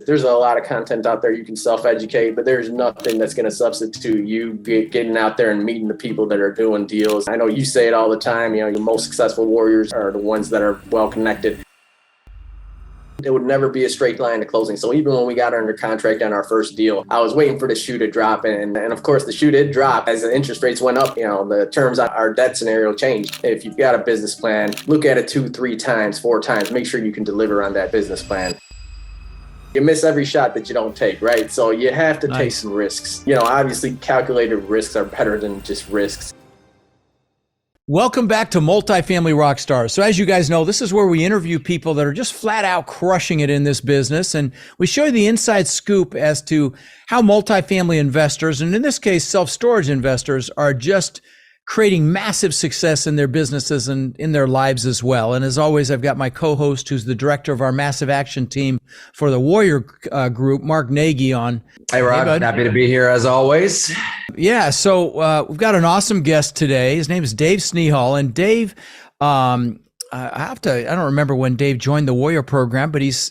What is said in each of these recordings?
There's a lot of content out there. You can self-educate, but there's nothing that's going to substitute you getting out there and meeting the people that are doing deals. I know you say it all the time, your most successful warriors are the ones that are well connected. It would never be a straight line to closing. So even when we got under contract on our first deal, I was waiting for the shoe to drop. And of course, the shoe did drop as the interest rates went up. The terms on our debt scenario changed. If you've got a business plan, look at it 2, 3 times, 4 times. Make sure you can deliver on that business plan. You miss every shot that you don't take, right? So you have to take some risks. Obviously, calculated risks are better than just risks. Welcome back to Multifamily Rockstars. So as you guys know, this is where we interview people that are just flat out crushing it in this business. And we show you the inside scoop as to how multifamily investors, and in this case, self-storage investors, are just creating massive success in their businesses and in their lives as well. And as always, I've got my co-host, who's the director of our massive action team for the Warrior Group, Mark Nagy, on. Hey, Rod. Hey, happy to be here as always. Yeah. So we've got an awesome guest today. His name is Dave Snehal. And Dave, I don't remember when Dave joined the Warrior program, but he's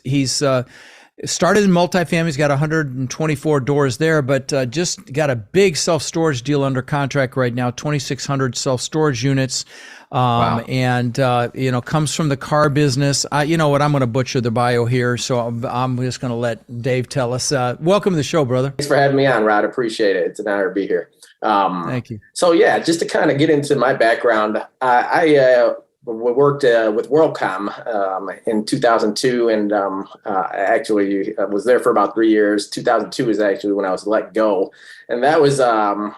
started in multifamily. He's got 124 doors there, but just got a big self-storage deal under contract right now, 2,600 self-storage units. Wow. And comes from the car business. You know what? I'm going to butcher the bio here, so I'm just going to let Dave tell us. Welcome to the show, brother. Thanks for having me on, Rod. Appreciate it. It's an honor to be here. Thank you. So yeah, just to kind of get into my background, I worked with WorldCom in 2002, and actually was there for about 3 years. 2002 is actually when I was let go, and that was an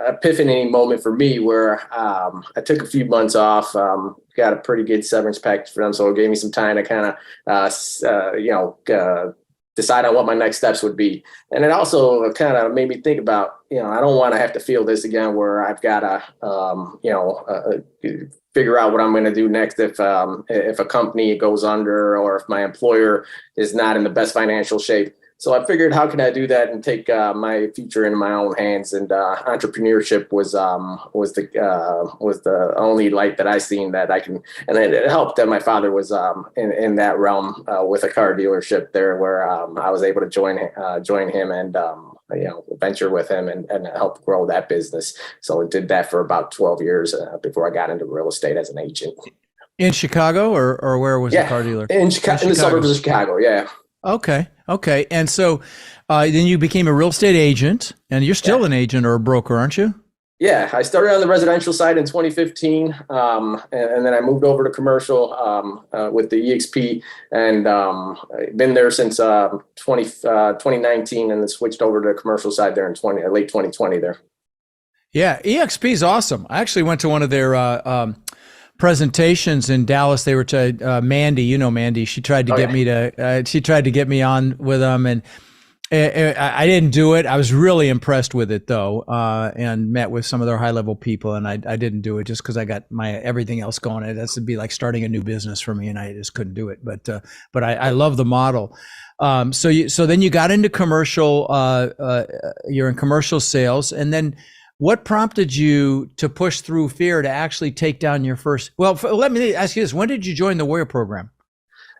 epiphany moment for me where I took a few months off, got a pretty good severance package for them, so it gave me some time to kind of decide on what my next steps would be. And it also kind of made me think about, I don't want to have to feel this again where I've got to, figure out what I'm going to do next if a company goes under or if my employer is not in the best financial shape. So I figured, how can I do that and take my future in my own hands? And entrepreneurship was the only light that I seen that I can. And it helped that my father was in that realm with a car dealership there, where I was able to join him and venture with him and help grow that business. So I did that for about 12 years before I got into real estate as an agent. In Chicago, or where was the car dealer? In Chicago, in the suburbs of Chicago. Yeah. Okay. And so then you became a real estate agent, and you're still an agent or a broker, aren't you? Yeah, I started on the residential side in 2015, and then I moved over to commercial with the EXP, and I've been there since 2019, and then switched over to the commercial side there in late 2020 there. Yeah, EXP is awesome. I actually went to one of their presentations in Dallas. They were to Mandy, Mandy. She tried to get me to. She tried to get me on with them, and I didn't do it. I was really impressed with it though, and met with some of their high level people. And I didn't do it just because I got my everything else going. It has to be like starting a new business for me, and I just couldn't do it. But I love the model. So then you got into commercial. You're in commercial sales, and then. What prompted you to push through fear to actually take down your first? Well, let me ask you this: when did you join the Warrior program?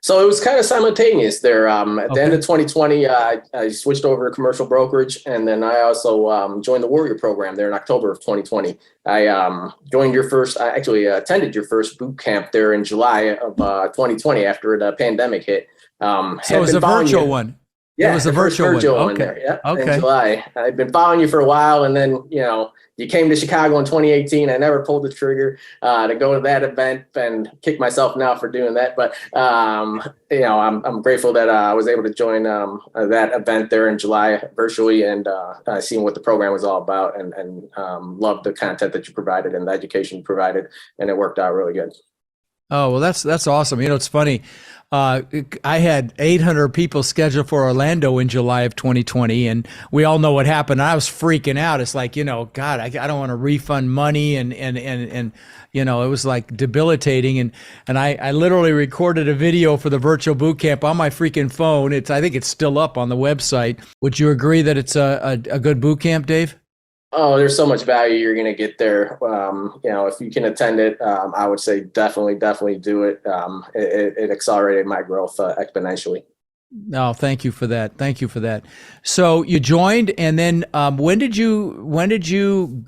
So it was kind of simultaneous there. At the end of 2020, I switched over to commercial brokerage, and then I also joined the Warrior program there in October of 2020. I joined your first. I actually attended your first boot camp there in July of 2020 after the pandemic hit. So it was a virtual one. Yeah, it was a virtual one there. Yeah, in July. I've been following you for a while, and then you came to Chicago in 2018. I never pulled the trigger to go to that event, and kick myself now for doing that. But I'm grateful that I was able to join that event there in July virtually, and seeing what the program was all about, and loved the content that you provided and the education you provided, and it worked out really good. Oh, well, that's awesome. It's funny. I had 800 people scheduled for Orlando in July of 2020, and we all know what happened. I was freaking out. It's like, God, I don't want to refund money, and it was like debilitating. And I literally recorded a video for the virtual boot camp on my freaking phone. I think it's still up on the website. Would you agree that it's a good boot camp, Dave? Oh, there's so much value you're going to get there. If you can attend it, I would say definitely do it. It accelerated my growth exponentially. No, thank you for that. Thank you for that. So you joined, and then when did you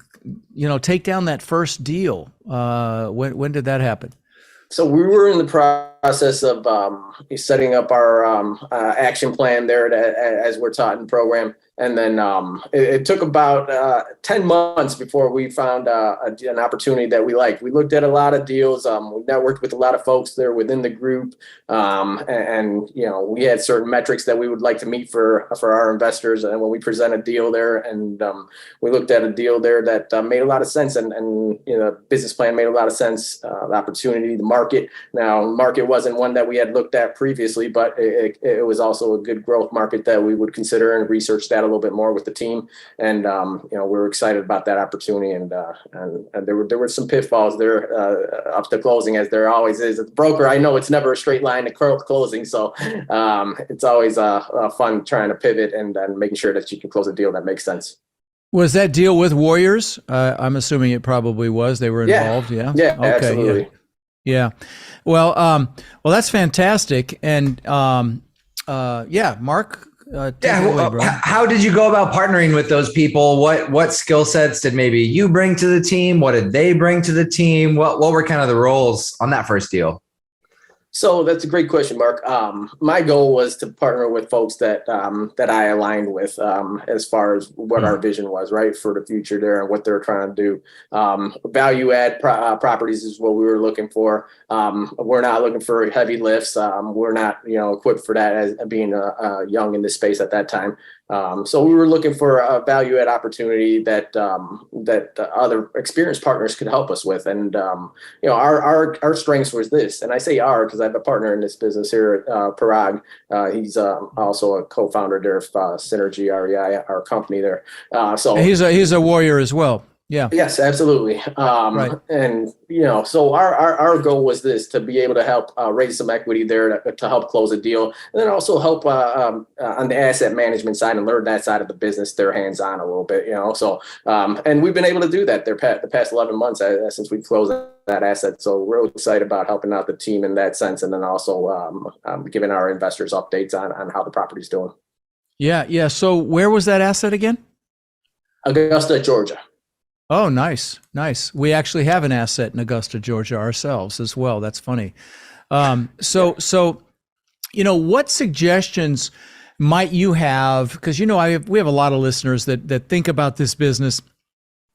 take down that first deal? When did that happen? So we were in the process of setting up our action plan there as we're taught in the program. And then it took about 10 months before we found an opportunity that we liked. We looked at a lot of deals. We networked with a lot of folks there within the group. And we had certain metrics that we would like to meet for our investors. And when we present a deal there, and we looked at a deal there that made a lot of sense, and business plan made a lot of sense, the opportunity, the market. Now, market wasn't one that we had looked at previously, but it was also a good growth market that we would consider and research that a little bit more with the team. And we were excited about that opportunity. And there were some pitfalls there up to closing, as there always is. As a broker, I know it's never a straight line to closing, so it's always fun trying to pivot and making sure that you can close a deal that makes sense. Was that deal with Warriors? I'm assuming it probably was. They were involved. Yeah. Yeah. Okay. Absolutely. Yeah. Well, that's fantastic. And Mark. Take it away, bro. How did you go about partnering with those people? What skill sets did maybe you bring to the team? What did they bring to the team? What were kind of the roles on that first deal? So that's a great question, Mark. My goal was to partner with folks that I aligned with as far as what our vision was, right, for the future there and what they're trying to do. Value add properties is what we were looking for. We're not looking for heavy lifts. We're not equipped for that as being young in this space at that time. So we were looking for a value add opportunity that other experienced partners could help us with. And our strengths was this, and I say our because I have a partner in this business here at Parag. He's also a co-founder there of Synergy REI, our company there. So he's a warrior as well. Yeah. Yes, absolutely. Right. And so our goal was this, to be able to help raise some equity there to help close a deal, and then also help on the asset management side and learn that side of the business, their hands on a little bit. So and we've been able to do that the past 11 months since we closed that asset. So we're really excited about helping out the team in that sense, and then also giving our investors updates on how the property's doing. Yeah. So where was that asset again? Augusta, Georgia. Oh, nice. We actually have an asset in Augusta, Georgia ourselves as well. That's funny. So what suggestions might you have? Because we have a lot of listeners that think about this business,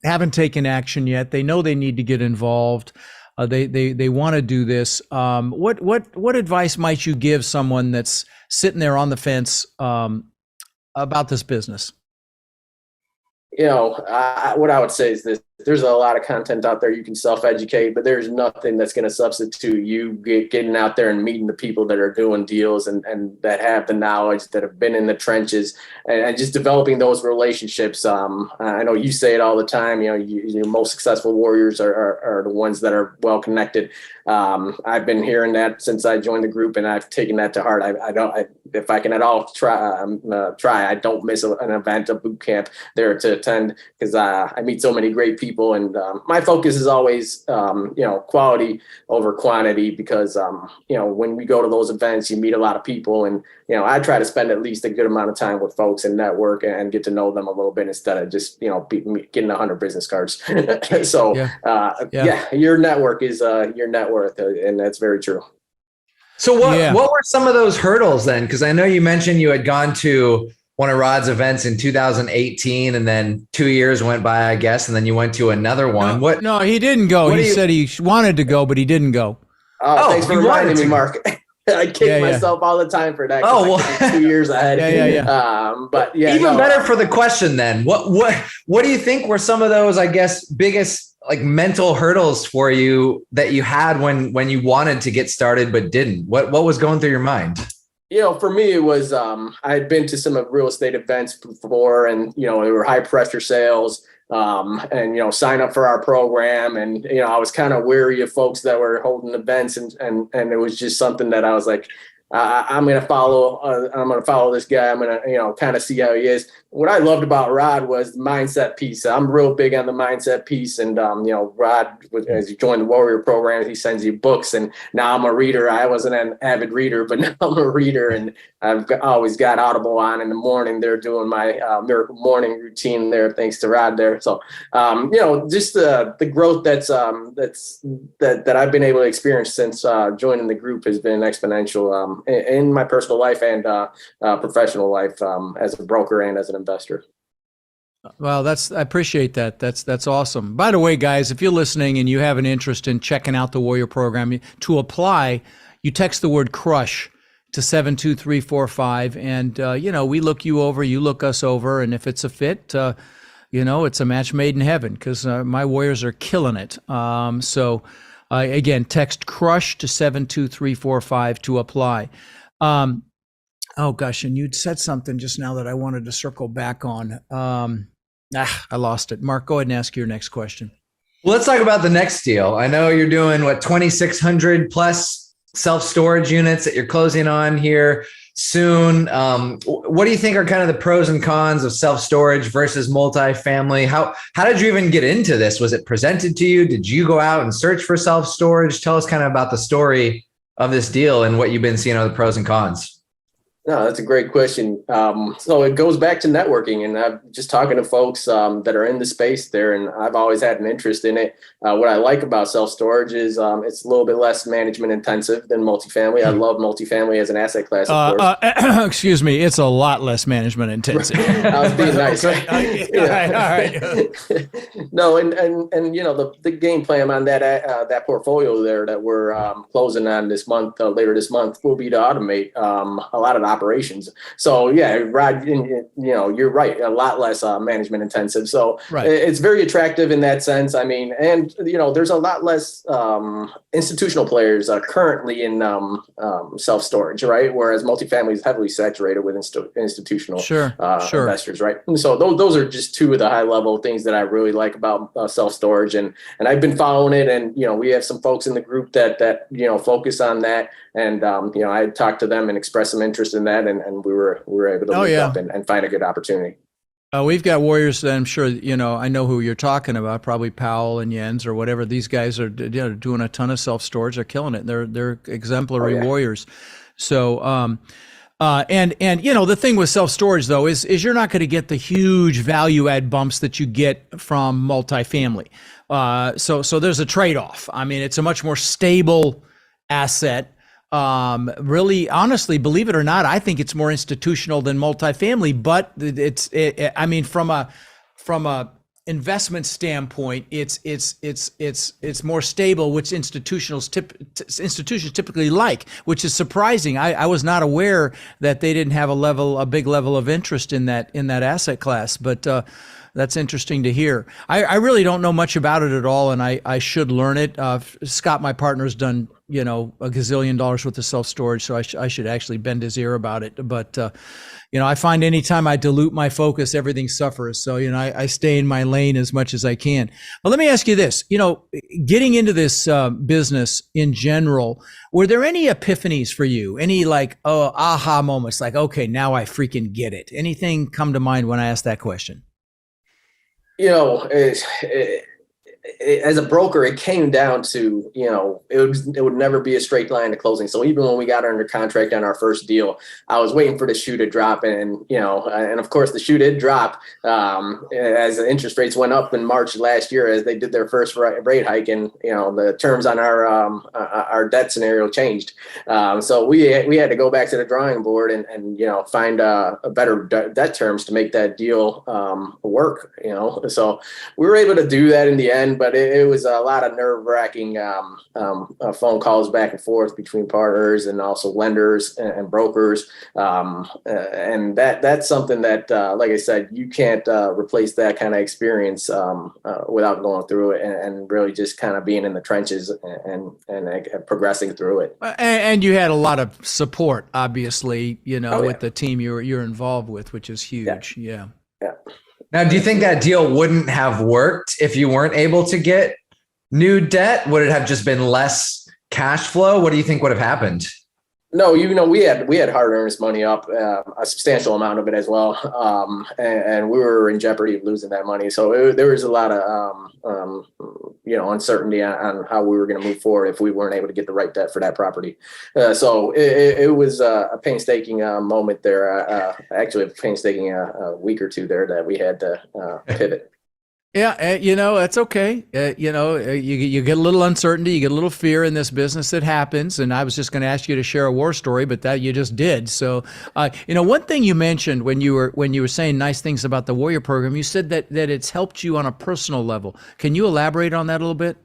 haven't taken action yet. They know they need to get involved. They want to do this. What advice might you give someone that's sitting there on the fence about this business? What I would say is this: there's a lot of content out there. You can self-educate, but there's nothing that's going to substitute you getting out there and meeting the people that are doing deals and that have the knowledge, that have been in the trenches, and just developing those relationships. I know you say it all the time. Your most successful warriors are the ones that are well connected. I've been hearing that since I joined the group, and I've taken that to heart. If I can at all try, I don't miss an event, a boot camp there to attend, because I meet so many great people. And my focus is always, quality over quantity, because, when we go to those events, you meet a lot of people, and, I try to spend at least a good amount of time with folks and network and get to know them a little bit, instead of just, getting 100 business cards. So, your network is your net worth, and that's very true. So what were some of those hurdles then? Because I know you mentioned you had gone to one of Rod's events in 2018, and then 2 years went by, I guess, and then you went to another one. No, he didn't go. He said he wanted to go, but he didn't go. Thanks for reminding me, Mark. I kick myself all the time for that. Oh, well, 2 years ahead. But even better for the question then. What do you think were some of those, I guess, biggest mental hurdles for you that you had when you wanted to get started but didn't? What was going through your mind? For me, it was I'd been to some real estate events before, and they were high pressure sales, and sign up for our program, and I was kind of weary of folks that were holding events, and it was just something that I was like, I'm going to follow this guy. I'm going to, kind of see how he is. What I loved about Rod was the mindset piece. I'm real big on the mindset piece. And, Rod, as you join the Warrior program, he sends you books. And now I'm a reader. I wasn't an avid reader, but now I'm a reader. And I've always got Audible on in the morning. They're doing my miracle morning routine there, thanks to Rod there. So, just the growth that I've been able to experience since joining the group has been exponential in my personal life and professional life as a broker and as an investor. Well, I appreciate that. That's awesome. By the way, guys, if you're listening and you have an interest in checking out the Warrior program, to apply, you text the word crush to 72345. And, we look you over, you look us over. And if it's a fit, it's a match made in heaven, because my Warriors are killing it. Again, text crush to 72345 to apply. Oh gosh, and you'd said something just now that I wanted to circle back on. I lost it. Mark, go ahead and ask your next question. Well, let's talk about the next deal. I know you're doing 2,600 plus self-storage units that you're closing on here soon. What do you think are kind of the pros and cons of self-storage versus multifamily? How did you even get into this? Was it presented to you? Did you go out and search for self-storage? Tell us kind of about the story of this deal and what you've been seeing are the pros and cons. No, that's a great question. So it goes back to networking, and I'm just talking to folks that are in the space there, and I've always had an interest in it. What I like about self-storage is it's a little bit less management intensive than multifamily. I love multifamily as an asset class, of course. Excuse me, it's a lot less management intensive. I was being nice. All right. No, and the game plan on that portfolio there that we're closing on this month, later this month, will be to automate a lot of the operations. So yeah, Rod, you're right. A lot less management intensive. So it's very attractive in that sense. I mean, and there's a lot less institutional players currently in self-storage, right? Whereas multifamily is heavily saturated with institutional investors, right? And so those are just two of the high level things that I really like about self-storage, and I've been following it, and we have some folks in the group that focus on that, and I talked to them and expressed some interest in that, and we were able to link up and find a good opportunity. We've got Warriors that I'm sure, I know who you're talking about, probably Powell and Jens or whatever. These guys are doing a ton of self-storage. They're killing it. They're exemplary Warriors. So, the thing with self-storage though is you're not going to get the huge value add bumps that you get from multifamily. So there's a trade-off. I mean, it's a much more stable asset. Really, honestly, believe it or not, I think it's more institutional than multifamily, but from a investment standpoint, it's more stable, which institutions typically like, which is surprising. I was not aware that they didn't have a big level of interest in that asset class, but that's interesting to hear. I really don't know much about it at all, and I should learn it. Scott, my partner, has done a gazillion dollars worth of self-storage, so I should actually bend his ear about it. But I find anytime I dilute my focus, everything suffers. So I stay in my lane as much as I can. But let me ask you this: getting into this business in general, were there any epiphanies for you? Any aha moments? Like, okay, now I freaking get it. Anything come to mind when I asked that question? As a broker, it came down to, it would never be a straight line to closing. So even when we got under contract on our first deal, I was waiting for the shoe to drop, and of course the shoe did drop as the interest rates went up in March last year as they did their first rate hike, and the terms on our debt scenario changed. So we had to go back to the drawing board and find a better debt terms to make that deal work. So we were able to do that in the end. But it was a lot of nerve-wracking phone calls back and forth between partners and also lenders and brokers. And that's something that, like I said, you can't replace that kind of experience without going through it and really just kind of being in the trenches and progressing through it. And you had a lot of support, obviously, with the team you're involved with, which is huge. Yeah. Now, do you think that deal wouldn't have worked if you weren't able to get new debt? Would it have just been less cash flow? What do you think would have happened? No, we had hard earned money up, a substantial amount of it as well, and we were in jeopardy of losing that money. So there was a lot of uncertainty on how we were going to move forward if we weren't able to get the right debt for that property. So it was a painstaking moment there. Actually, a painstaking week or two there that we had to pivot. Yeah, that's okay. You get a little uncertainty, you get a little fear in this business. That happens. And I was just going to ask you to share a war story, but that you just did. So, one thing you mentioned when you were saying nice things about the Warrior program, you said that it's helped you on a personal level. Can you elaborate on that a little bit?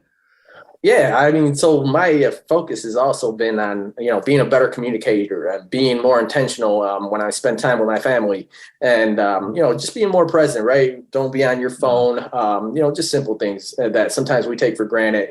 Yeah, I mean, so my focus has also been on, being a better communicator, being more intentional when I spend time with my family, and just being more present, right? Don't be on your phone. Just simple things that sometimes we take for granted.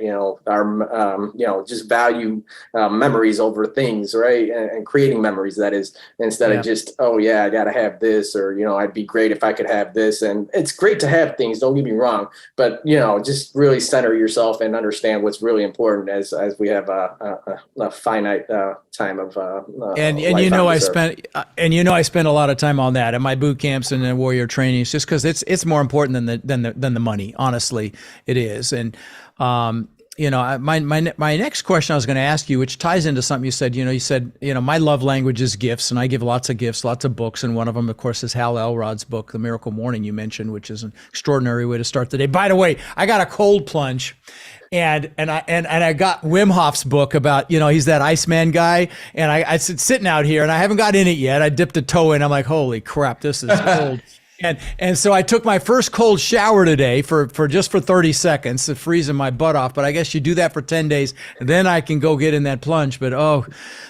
Just value memories over things, right? And creating memories, that is, instead of just, oh yeah, I got to have this, or I'd be great if I could have this. And it's great to have things. Don't get me wrong, but just really center yourself and understand what's really important as we have a finite time of I spent a lot of time on that in my boot camps and in warrior trainings, just because it's more important than the money. Honestly, it is. And my next question I was going to ask you, which ties into something you said. You said my love language is gifts, and I give lots of gifts, lots of books, and one of them, of course, is Hal Elrod's book, The Miracle Morning, you mentioned, which is an extraordinary way to start the day. By the way, I got a cold plunge. And I got Wim Hof's book about, he's that Iceman guy. And I sitting out here and I haven't got in it yet. I dipped a toe in. I'm like, holy crap, this is cold. And so I took my first cold shower today for 30 seconds, freezing my butt off. But I guess you do that for 10 days, and then I can go get in that plunge. But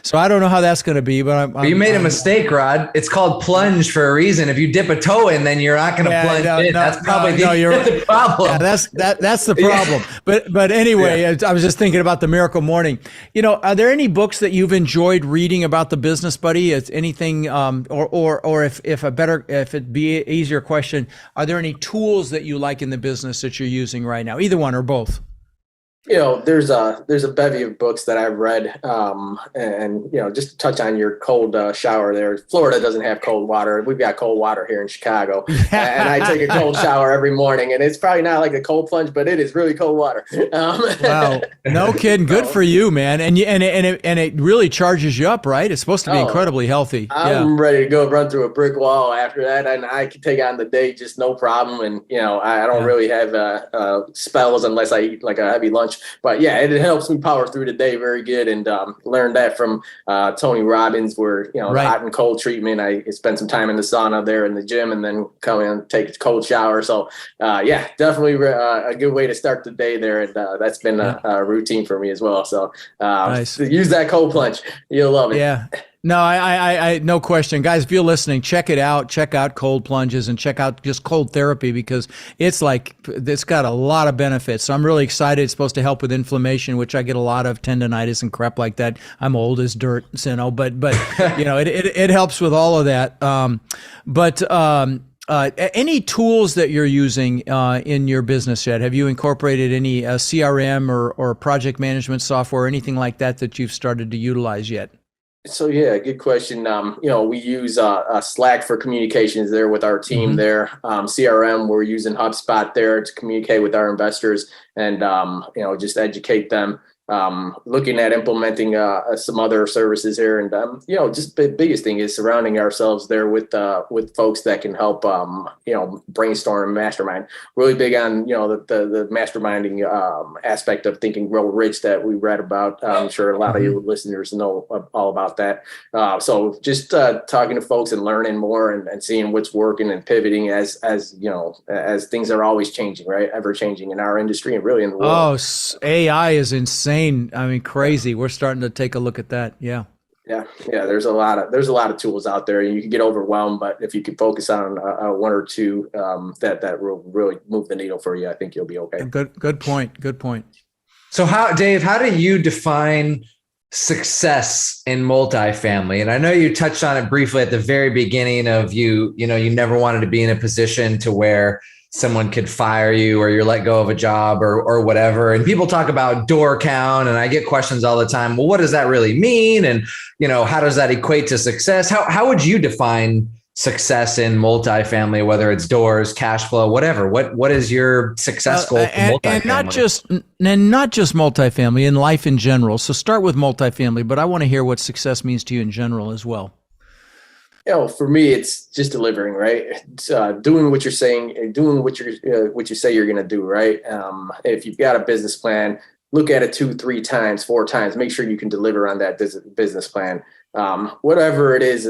so I don't know how that's going to be. But you made a mistake, Rod. It's called plunge for a reason. If you dip a toe in, then you're not going to plunge in. That's probably the problem. Yeah, that's the problem. But anyway, I was just thinking about The Miracle Morning. Are there any books that you've enjoyed reading about the business, buddy? Is anything, or if it'd be easier question, are there any tools that you like in the business that you're using right now? Either one or both. There's a bevy of books that I've read, and just to touch on your cold shower there. Florida doesn't have cold water. We've got cold water here in Chicago, and I take a cold shower every morning, and it's probably not like a cold plunge, but it is really cold water. Wow, no kidding. Good for you, man. And it really charges you up, right? It's supposed to be incredibly healthy. I'm ready to go run through a brick wall after that, and I can take on the day just no problem. And I don't really have spells unless I eat like a heavy lunch. But yeah, it helps me power through the day very good, and learned that from Tony Robbins, where the hot and cold treatment. I spend some time in the sauna there in the gym, and then come in and take a cold shower. So definitely a good way to start the day there, and that's been a routine for me as well. So nice. Use that cold plunge, you'll love it. Yeah. No, I no question. Guys, if you're listening, check it out. Check out cold plunges and check out just cold therapy, because it's got a lot of benefits. So I'm really excited. It's supposed to help with inflammation, which I get a lot of, tendonitis and crap like that. I'm old as dirt, but it helps with all of that. Any tools that you're using in your business yet? Have you incorporated any CRM or project management software or anything like that you've started to utilize yet? So yeah, good question. We use Slack for communications there with our team there. CRM, we're using HubSpot there to communicate with our investors and just educate them. Looking at implementing some other services here, and just the biggest thing is surrounding ourselves there with folks that can help brainstorm and mastermind. Really big on the masterminding aspect of Think and Grow Rich that we read about. I'm sure a lot of your listeners know all about that. So just talking to folks and learning more and seeing what's working and pivoting as things are always changing, right? Ever changing in our industry and really in the world. Oh, AI is insane. I mean, crazy. We're starting to take a look at that. Yeah. There's a lot of tools out there. You can get overwhelmed, but if you can focus on one or two that will really move the needle for you, I think you'll be okay. Good point. So Dave, how do you define success in multifamily? And I know you touched on it briefly at the very beginning of you never wanted to be in a position to where someone could fire you or you're let go of a job or whatever. And people talk about door count, and I get questions all the time. Well, what does that really mean? And, how does that equate to success? How would you define success in multifamily, whether it's doors, cash flow, whatever? What is your success goal for multifamily? And not just multifamily, in life in general. So start with multifamily, but I want to hear what success means to you in general as well. For me, it's just delivering, right? It's, doing what you're saying, doing what you say you're going to do, right? If you've got a business plan, look at it 2, 3 times, 4 times. Make sure you can deliver on that business plan. Whatever it is,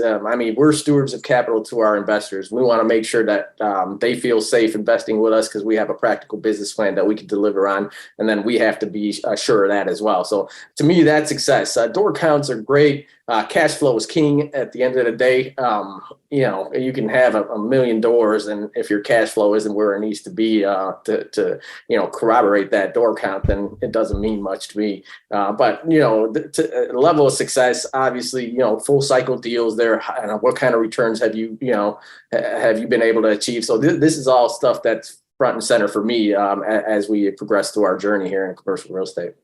we're stewards of capital to our investors. We want to make sure that they feel safe investing with us because we have a practical business plan that we can deliver on, and then we have to be sure of that as well. So to me, that's success. Door counts are great. Cash flow is king at the end of the day. You can have a million doors, and if your cash flow isn't where it needs to be to corroborate that door count, then it doesn't mean much to me. But the level of success, obviously, full cycle deals there. What kind of returns have you been able to achieve? So this is all stuff that's front and center for me as we progress through our journey here in commercial real estate.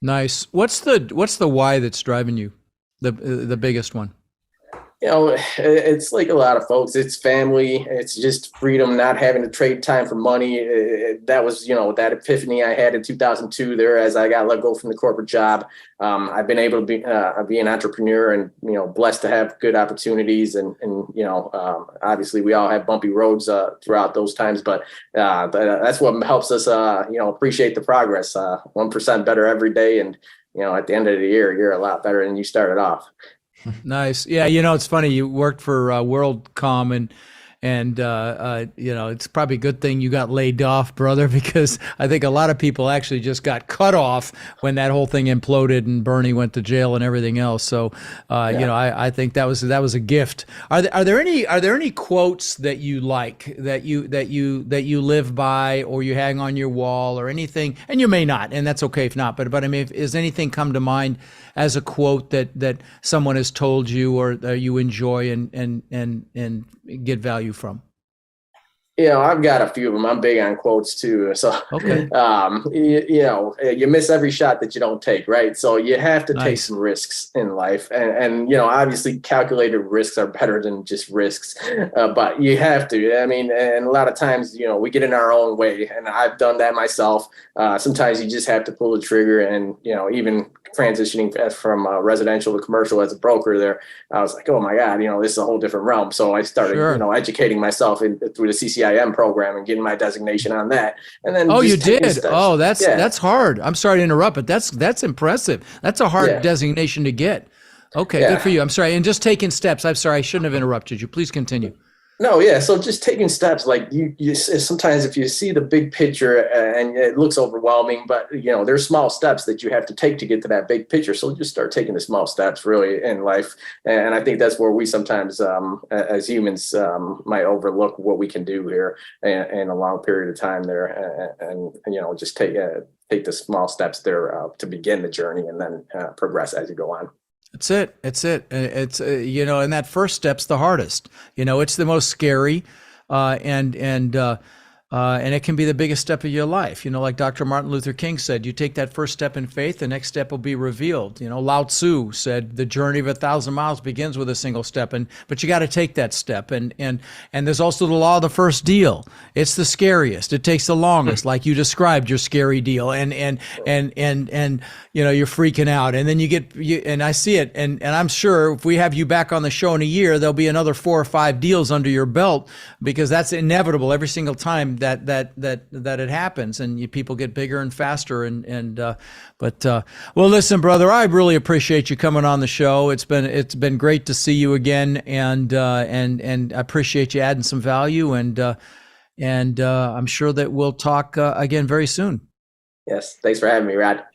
Nice. What's the why that's driving you? The biggest one? It's like a lot of folks. It's family. It's just freedom, not having to trade time for money. That was, that epiphany I had in 2002 there as I got let go from the corporate job. I've been able to be an entrepreneur and, blessed to have good opportunities. And obviously we all have bumpy roads throughout those times, but that's what helps us, appreciate the progress. 1% better every day. And, at the end of the year, you're a lot better than you started off. Nice. Yeah. It's funny. You worked for WorldCom and it's probably a good thing you got laid off, brother, because I think a lot of people actually just got cut off when that whole thing imploded and Bernie went to jail and everything else. So, I think that was a gift. Are there any quotes that you like that you live by or you hang on your wall or anything? And you may not, and that's okay if not. But is anything come to mind as a quote that someone has told you or you enjoy and get value from? I've got a few of them. I'm big on quotes too. So, okay. You miss every shot that you don't take, right? So you have to take some risks in life. And obviously calculated risks are better than just risks, but you have to. And a lot of times, we get in our own way, and I've done that myself. Sometimes you just have to pull the trigger, and, even transitioning from residential to commercial as a broker there, I was like, oh my God, this is a whole different realm. So I started, educating myself through the CCIM program and getting my designation on that. And then you did. Oh, that's hard. I'm sorry to interrupt, but that's impressive. That's a hard designation to get. Okay, good for you. I'm sorry. And just taking steps. I'm sorry, I shouldn't have interrupted you. Please continue. No, yeah. So just taking steps, like you sometimes if you see the big picture and it looks overwhelming, but there's small steps that you have to take to get to that big picture. So just start taking the small steps really in life. And I think that's where we sometimes as humans might overlook what we can do here in a long period of time there. And just take the small steps there to begin the journey and then progress as you go on. It's it. It's and that first step's the hardest. It's the most scary, and it can be the biggest step of your life. Like Dr. Martin Luther King said, you take that first step in faith, the next step will be revealed. Lao Tzu said, the journey of 1,000 miles begins with a single step, but you got to take that step. And there's also the law of the first deal. It's the scariest. It takes the longest, like you described your scary deal, and you're freaking out, and then and I see it, and I'm sure if we have you back on the show in a year, there'll be another 4 or 5 deals under your belt, because that's inevitable every single time that it happens, and people get bigger and faster. Well, listen, brother, I really appreciate you coming on the show. It's been great to see you again, and I appreciate you adding some value, and I'm sure that we'll talk again very soon. Yes, thanks for having me, Rod.